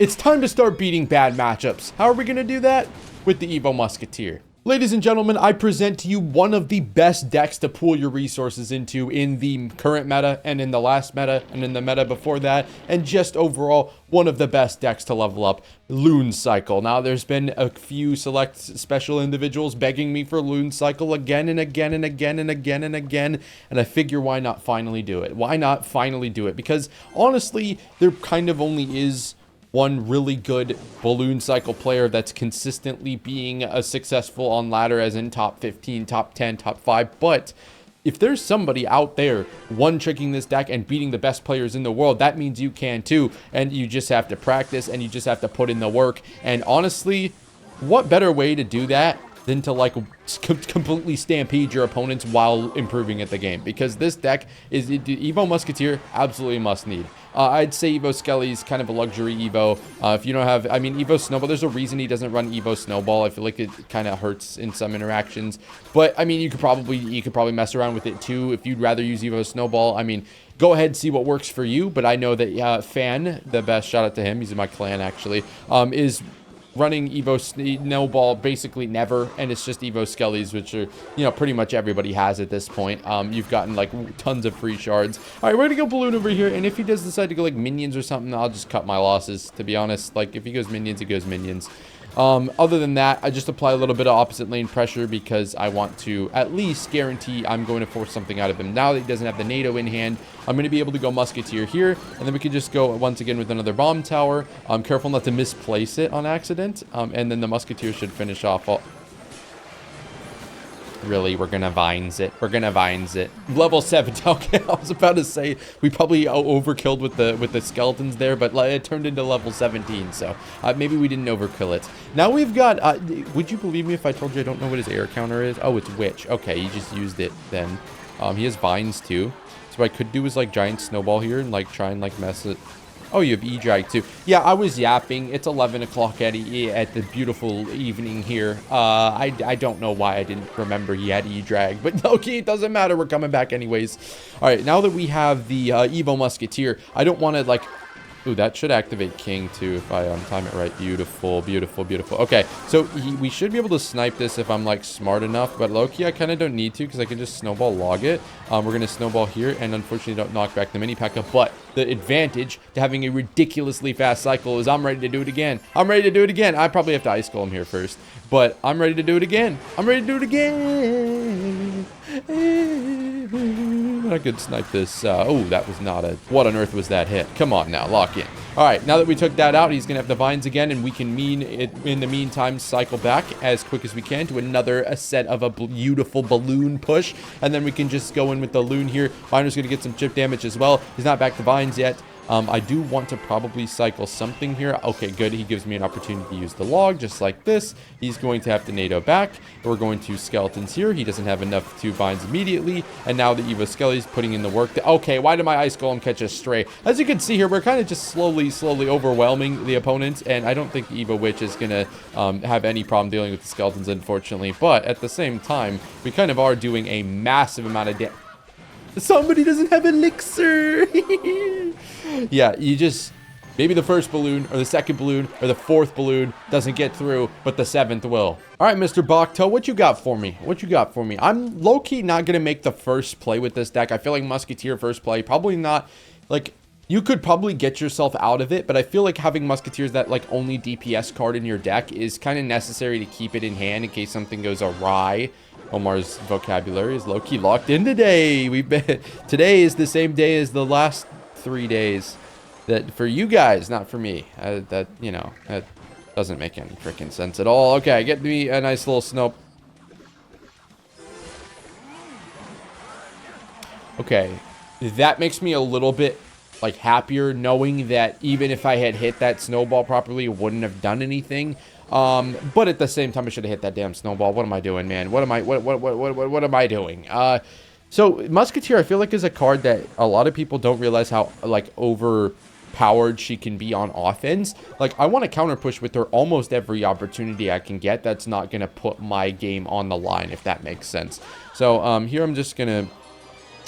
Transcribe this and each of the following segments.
It's time to start beating bad matchups. How are we going to do that? With the Evo Musketeer. Ladies and gentlemen, I present to you one of the best decks to pool your resources into in the current meta and in the last meta and in the meta before that, and just overall one of the best decks to level up, Loon Cycle. Now, there's been a few select special individuals begging me for Loon Cycle again and again and again and again and again, and I figure why not finally do it? Why not finally do it? Because honestly, there kind of only is one really good balloon cycle player that's consistently being successful on ladder, as in top 15, top 10, top 5. But if there's somebody out there one-tricking this deck and beating the best players in the world, that means you can too. And you just have to practice and you just have to put in the work. And honestly, what better way to do that than to like completely stampede your opponents while improving at the game? Because this deck is Evo Musketeer, absolutely must need. I'd say Evo Skelly's kind of a luxury Evo. If you don't have, I mean, Evo Snowball, there's a reason he doesn't run Evo Snowball. I feel like it kind of hurts in some interactions. But I mean, you could probably mess around with it too if you'd rather use Evo Snowball. I mean, go ahead and see what works for you. But I know that Fan, the best, shout out to him, he's in my clan actually, is running Evo Snowball basically never, and it's just Evo Skellies, which are, you know, pretty much everybody has at this point. You've gotten like tons of free shards. All right, we're gonna go Balloon over here, and if he does decide to go like minions or something, I'll just cut my losses, to be honest. Like, if he goes minions, he goes minions. Other than that, I just apply a little bit of opposite lane pressure because I want to at least guarantee I'm going to force something out of him. Now that he doesn't have the NATO in hand, I'm going to be able to go Musketeer here, and then we can just go once again with another bomb tower. I'm careful not to misplace it on accident, and then the Musketeer should finish off all. Really, we're gonna vines it. We're gonna vines it. Level 7. Okay, I was about to say we probably overkilled with the skeletons there, but it turned into level 17, so maybe we didn't overkill it. Now we've got. Would you believe me if I told you I don't know what his air counter is? Oh, it's Witch. Okay, he just used it then. He has vines too. So what I could do is like giant snowball here and like try and like mess it. Oh, you have E-Drag too. Yeah, I was yapping. It's 11 o'clock at the beautiful evening here. I don't know why I didn't remember he had E-Drag, but okay, it doesn't matter. We're coming back anyways. All right, now that we have the Evo Musketeer, I don't want to like. Ooh, that should activate King too if I time it right. Beautiful, beautiful, beautiful. Okay, so we should be able to snipe this if I'm like smart enough, but low-key I kind of don't need to because I can just snowball log it. We're going to snowball here and unfortunately don't knock back the mini P.E.K.K.A, but the advantage to having a ridiculously fast cycle is I'm ready to do it again. I'm ready to do it again. I probably have to ice golem here first, but I'm ready to do it again. I'm ready to do it again. I could snipe this. Oh, that was not a... What on earth was that hit? Come on now, lock in. All right, now that we took that out, he's going to have the vines again, and we can in the meantime cycle back as quick as we can to another set of a beautiful balloon push, and then we can just go in with the loon here. Miner's going to get some chip damage as well. He's not back to vines yet. I do want to probably cycle something here. Okay, good. He gives me an opportunity to use the log just like this. He's going to have to NATO back. We're going to skeletons here. He doesn't have enough to vines immediately. And now the Evo Skelly's putting in the work. Okay, why did my ice golem catch a stray? As you can see here, we're kind of just slowly overwhelming the opponent. And I don't think the Evo Witch is going to have any problem dealing with the skeletons, unfortunately. But at the same time, we kind of are doing a massive amount of damage. Somebody doesn't have elixir. Yeah, you just... Maybe the first balloon, or the second balloon, or the fourth balloon doesn't get through, but the seventh will. All right, Mr. Bokto, what you got for me? What you got for me? I'm low-key not going to make the first play with this deck. I feel like Musketeer first play, probably not... Like, you could probably get yourself out of it, but I feel like having Musketeers that, like, only DPS card in your deck is kind of necessary to keep it in hand in case something goes awry. Omar's vocabulary is low-key locked in today. Today is the same day as the last 3 days. That for you guys, not for me. That, you know, that doesn't make any freaking sense at all. Okay, get me a nice little snow. Okay, that makes me a little bit like happier knowing that even if I had hit that snowball properly, it wouldn't have done anything. But at the same time, I should have hit that damn snowball. What am I doing, man? What am I doing? So Musketeer, I feel like, is a card that a lot of people don't realize how like overpowered she can be on offense. Like, I want to counter push with her almost every opportunity I can get. That's not gonna put my game on the line, if that makes sense. So here I'm just gonna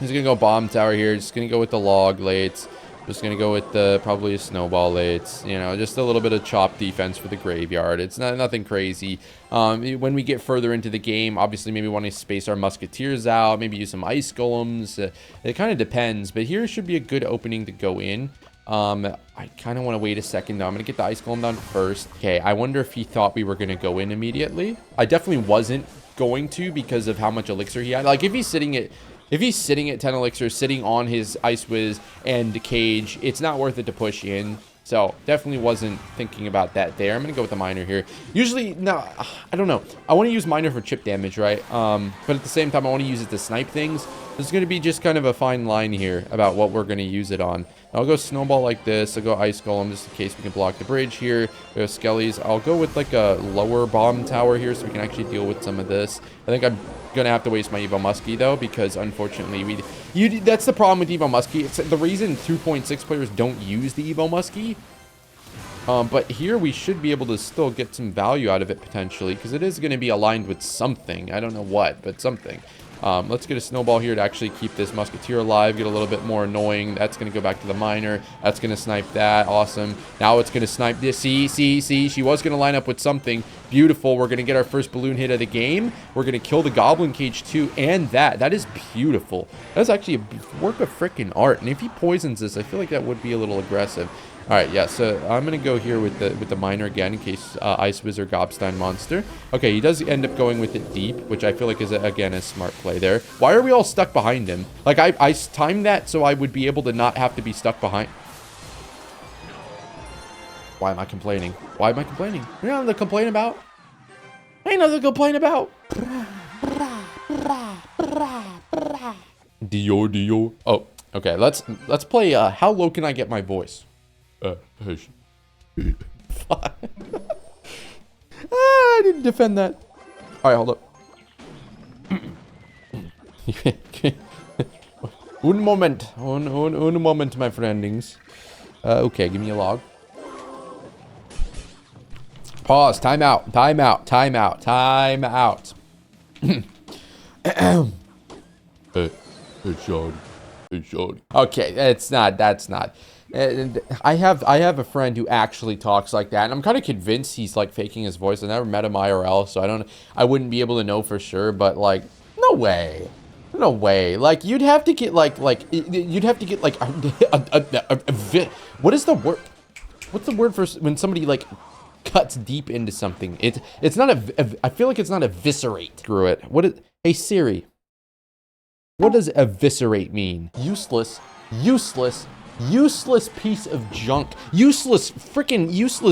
go bomb tower here. Just gonna go with the log lates. Just going to go with probably a snowball late. You know, just a little bit of chop defense for the graveyard. It's nothing crazy. When we get further into the game, obviously maybe want to space our musketeers out. Maybe use some ice golems. It kind of depends. But here should be a good opening to go in. I kind of want to wait a second though. I'm going to get the ice golem down first. Okay, I wonder if he thought we were going to go in immediately. I definitely wasn't going to because of how much elixir he had. Like if he's sitting at 10 elixir, sitting on his Ice Whiz and Cage, it's not worth it to push in. So definitely wasn't thinking about that there. I'm going to go with the miner here. Usually, no, I don't know. I want to use miner for chip damage, right? But at the same time, I want to use it to snipe things. There's going to be just kind of a fine line here about what we're going to use it on. I'll go snowball like this. I'll go ice golem just in case we can block the bridge here. We have skellies. I'll go with like a lower bomb tower here so we can actually deal with some of this. I think I'm going to have to waste my Evo Muskie though, because unfortunately that's the problem with Evo Muskie. It's the reason 2.6 players don't use the Evo Muskie. But here we should be able to still get some value out of it potentially, because it is going to be aligned with something. I don't know what, but something. Let's get a snowball here to actually keep this musketeer alive, get a little bit more annoying. That's going to go back to the miner. That's going to snipe that. Awesome. Now it's going to snipe this. See. She was going to line up with something. Beautiful. We're going to get our first balloon hit of the game. We're going to kill the goblin cage too, and that is beautiful. That's actually a work of freaking art. And if he poisons this, I feel like that would be a little aggressive. All right, yeah, so I'm going to go here with the miner again in case Ice Whiz or Gobstein monster. Okay, he does end up going with it deep, which I feel like is, again, a smart play there. Why are we all stuck behind him? Like, I timed that so I would be able to not have to be stuck behind. Why am I complaining? Why am I complaining? You know nothing to complain about? Ain't nothing to complain about. Dio. Oh, okay, let's play, how low can I get my voice? I didn't defend that. All right, hold up. Un moment, my friendings. Okay, give me a log. Pause. Time out. Hey, Sean. Okay, that's not. And I have a friend who actually talks like that, and I'm kind of convinced he's like faking his voice. I never met him IRL, so I wouldn't be able to know for sure, but like no way. Like you'd have to get like what is the word? What's the word for when somebody like cuts deep into something? It's not I feel like it's not eviscerate. Screw it. Hey Siri. What does eviscerate mean? Useless piece of junk. Useless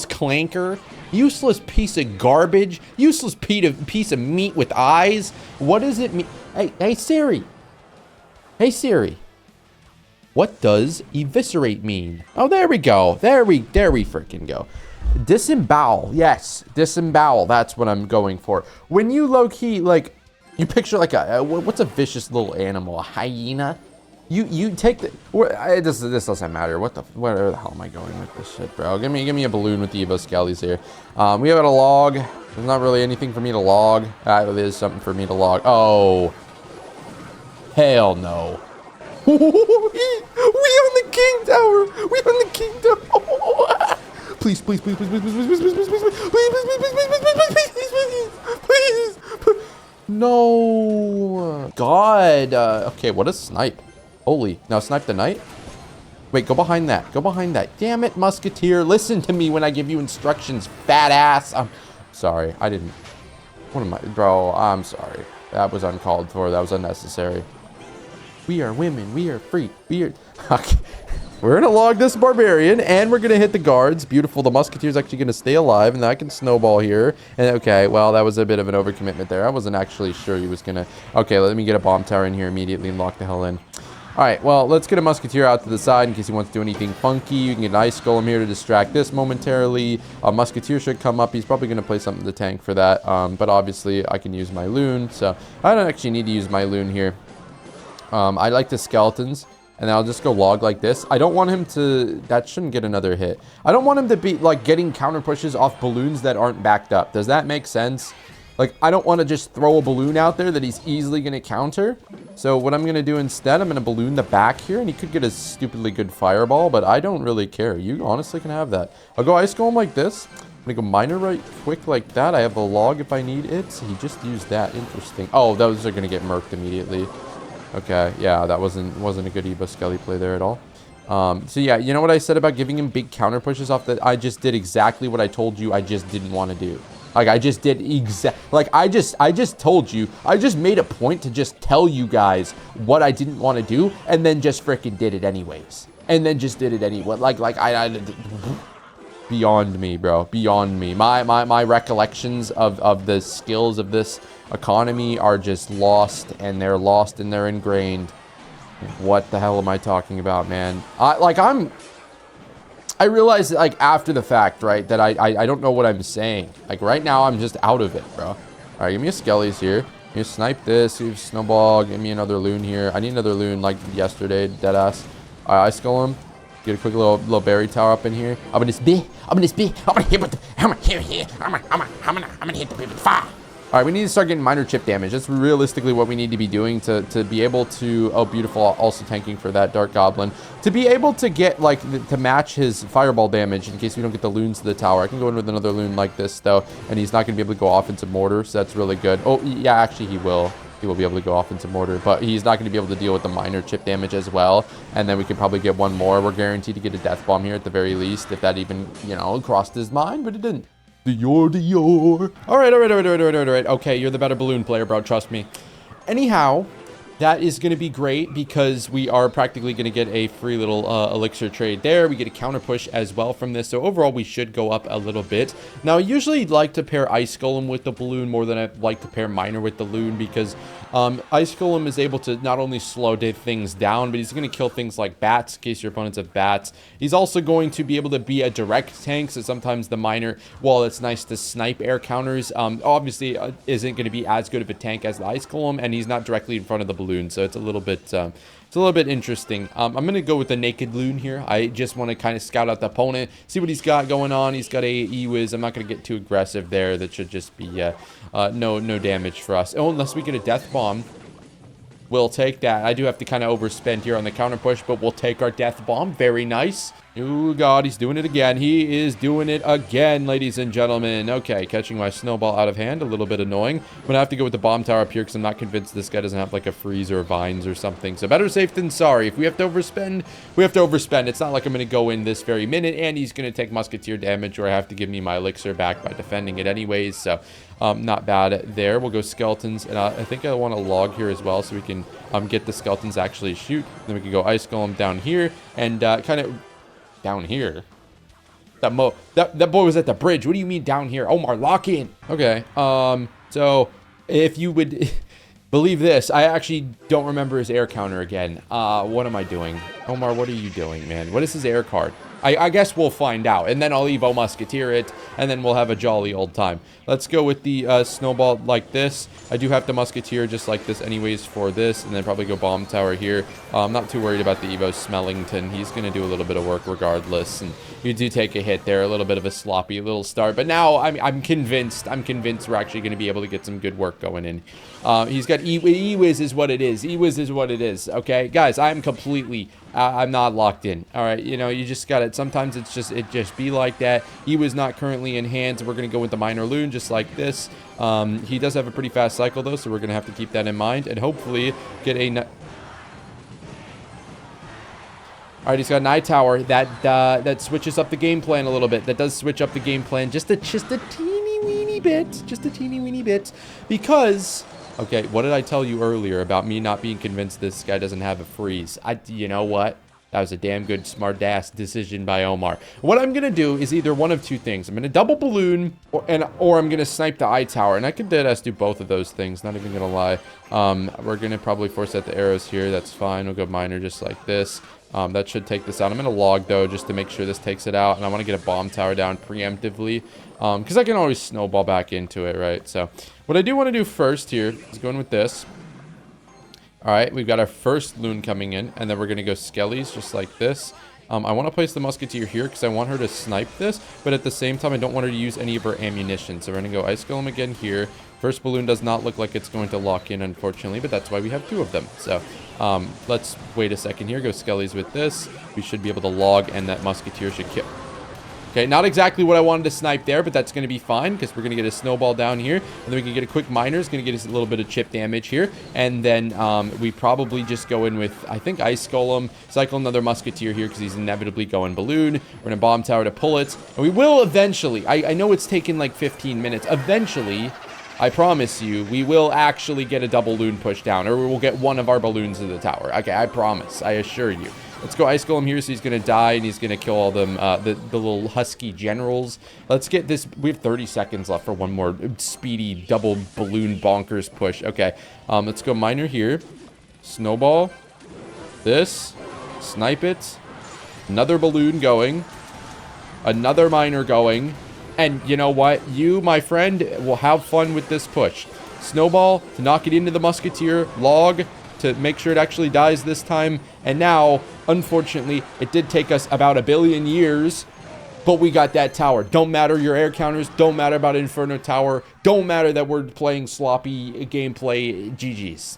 clanker. Useless piece of garbage. Useless piece of meat with eyes. What does it mean? Hey Siri. What does eviscerate mean? Oh, there we go. There we freaking go. Disembowel. Yes, disembowel. That's what I'm going for. When you low-key, like, you picture like what's a vicious little animal? A hyena? You take the this doesn't matter. Where the hell am I going with this shit, bro? Give me a balloon with the Evo Skellies here. We have a log. There's not really anything for me to log. There's something for me to log. Oh, hell no. We on the king tower. Please. No. God. Okay, what a snipe. Holy. Now snipe the knight? Wait, go behind that. Damn it, musketeer. Listen to me when I give you instructions, fat ass. I'm sorry. I didn't. What am I? Bro, I'm sorry. That was uncalled for. That was unnecessary. We are women. We are free. Okay. We're going to log this barbarian, and we're going to hit the guards. Beautiful. The musketeer's actually going to stay alive, and I can snowball here. And okay, well, that was a bit of an overcommitment there. I wasn't actually sure he was going to... Okay, let me get a bomb tower in here immediately and lock the hell in. All right, well, let's get a musketeer out to the side in case he wants to do anything funky. You can get an ice golem here to distract this momentarily. A musketeer should come up. He's probably going to play something to tank for that. But obviously, I can use my loon. So I don't actually need to use my loon here. I like the skeletons. And I'll just go log like this. I don't want him to... That shouldn't get another hit. I don't want him to be, like, getting counter pushes off balloons that aren't backed up. Does that make sense? Like, I don't want to just throw a balloon out there that he's easily going to counter. So what I'm going to do instead, I'm going to balloon the back here, and he could get a stupidly good fireball, but I don't really care. You honestly can have that. I'll go ice golem like this. I'm going to go miner right quick like that. I have a log if I need it. So he just used that. Interesting. Oh, those are going to get murked immediately. Okay, yeah, that wasn't a good Evo Skelly play there at all. So yeah, you know what I said about giving him big counter pushes off that? I just did exactly what I told you I just didn't want to do. Like, I just did I just told you, I just made a point to just tell you guys what I didn't want to do, and then just freaking did it anyways. And then just did it anyway. Beyond me, bro. Beyond me. My recollections of the skills of this economy are just lost, and they're ingrained. What the hell am I talking about, man? I realized, like, after the fact, right, that I don't know what I'm saying. Like, right now, I'm just out of it, bro. All right, give me a Skellies here. You snipe this, you snowball, give me another loon here. I need another loon, like yesterday, deadass. All right, ice golem. Get a quick little berry tower up in here. I'm gonna hit the big fire. All right, we need to start getting minor chip damage. That's realistically what we need to be doing to be able to... Oh, beautiful. Also tanking for that Dark Goblin. To be able to get, like, to match his fireball damage in case we don't get the loons to the tower. I can go in with another loon like this, though, and he's not going to be able to go off into mortar, so that's really good. Oh, yeah, actually, he will. He will be able to go off into mortar, but he's not going to be able to deal with the minor chip damage as well. And then we can probably get one more. We're guaranteed to get a death bomb here at the very least, if that even, you know, crossed his mind, but it didn't. Dior. All right. Okay, you're the better balloon player, bro. Trust me. Anyhow, that is going to be great because we are practically going to get a free little elixir trade there. We get a counter push as well from this. So overall, we should go up a little bit. Now, I usually like to pair Ice Golem with the balloon more than I like to pair Miner with the loon because Ice Golem is able to not only slow things down, but he's going to kill things like bats in case your opponents have bats. He's also going to be able to be a direct tank. So sometimes the Miner, while it's nice to snipe air counters, obviously isn't going to be as good of a tank as the Ice Golem, and he's not directly in front of the balloon, so it's a little bit interesting. I'm gonna go with the naked loon here. I just want to kind of scout out the opponent, see what he's got going on. He's got a E-Wiz. I'm not gonna get too aggressive there. That should just be no damage for us. Oh, unless we get a death bomb, we'll take that. I do have to kind of overspend here on the counter push, but we'll take our death bomb. Very nice. Oh, God, he's doing it again. He is doing it again, ladies and gentlemen. Okay, catching my snowball out of hand. A little bit annoying. I'm going to have to go with the bomb tower up here because I'm not convinced this guy doesn't have, like, a freeze or vines or something. So better safe than sorry. If we have to overspend, we have to overspend. It's not like I'm going to go in this very minute, and he's going to take musketeer damage, or I have to give me my elixir back by defending it anyways. So not bad there. We'll go skeletons, and I think I want a log here as well so we can get the skeletons actually shoot. Then we can go ice golem down here and kind of... Down here? That boy was at the bridge. What do you mean down here? Omar, lock in. Okay. So if you would believe this, I actually don't remember his air counter again. What am I doing? Omar, what are you doing, man? What is his air card? I guess we'll find out, and then I'll Evo Musketeer it, and then we'll have a jolly old time. Let's go with the snowball like this. I do have to Musketeer just like this anyways for this, and then probably go Bomb Tower here. I'm not too worried about the Evo Smellington. He's going to do a little bit of work regardless, and you do take a hit there, a little bit of a sloppy little start, but now I'm convinced we're actually going to be able to get some good work going in. He's got E-Wiz is what it is. E-Wiz is what it is, okay? Guys, I'm completely... I'm not locked in. All right, you know, you just got it. Sometimes it just be like that. He was not currently in hand, so we're going to go with the minor loon just like this. He does have a pretty fast cycle, though, so we're going to have to keep that in mind and hopefully get a... All right, he's got an eye tower. That switches up the game plan a little bit. That does switch up the game plan just a teeny weeny bit. Just a teeny weeny bit. Because... Okay, what did I tell you earlier about me not being convinced this guy doesn't have a freeze? You know what? That was a damn good smart-ass decision by Omar. What I'm going to do is either one of two things. I'm going to double balloon, or I'm going to snipe the eye tower. And I could deadass do both of those things, not even going to lie. We're going to probably force out the arrows here. That's fine. We'll go miner just like this. That should take this out. I'm going to log, though, just to make sure this takes it out. And I want to get a bomb tower down preemptively. Because I can always snowball back into it, right? So what I do want to do first here is go in with this. All right, we've got our first loon coming in. And then we're going to go skellies just like this. I want to place the musketeer here because I want her to snipe this, but at the same time, I don't want her to use any of her ammunition. So we're going to go ice golem again here. First balloon does not look like it's going to lock in, unfortunately, but that's why we have 2 of them. So let's wait a second here. Go skellies with this. We should be able to log, and that musketeer should kill. Okay, not exactly what I wanted to snipe there, but that's going to be fine because we're going to get a snowball down here. And then we can get a quick miner. It's going to get us a little bit of chip damage here. And then we probably just go in with, I think, ice golem. Cycle another musketeer here because he's inevitably going balloon. We're going to bomb tower to pull it. And we will eventually, I know it's taken like 15 minutes. Eventually, I promise you, we will actually get a double balloon push down. Or we will get one of our balloons to the tower. Okay, I promise. I assure you. Let's go ice golem here, so he's going to die, and he's going to kill all them, the little husky generals. Let's get this. We have 30 seconds left for one more speedy double balloon bonkers push. Okay, let's go miner here. Snowball. This. Snipe it. Another balloon going. Another miner going. And you know what? You, my friend, will have fun with this push. Snowball to knock it into the musketeer. Log to make sure it actually dies this time. And now, unfortunately, it did take us about 1 billion years, but we got that tower. Don't matter your air counters. Don't matter about Inferno Tower. Don't matter that we're playing sloppy gameplay. GG's.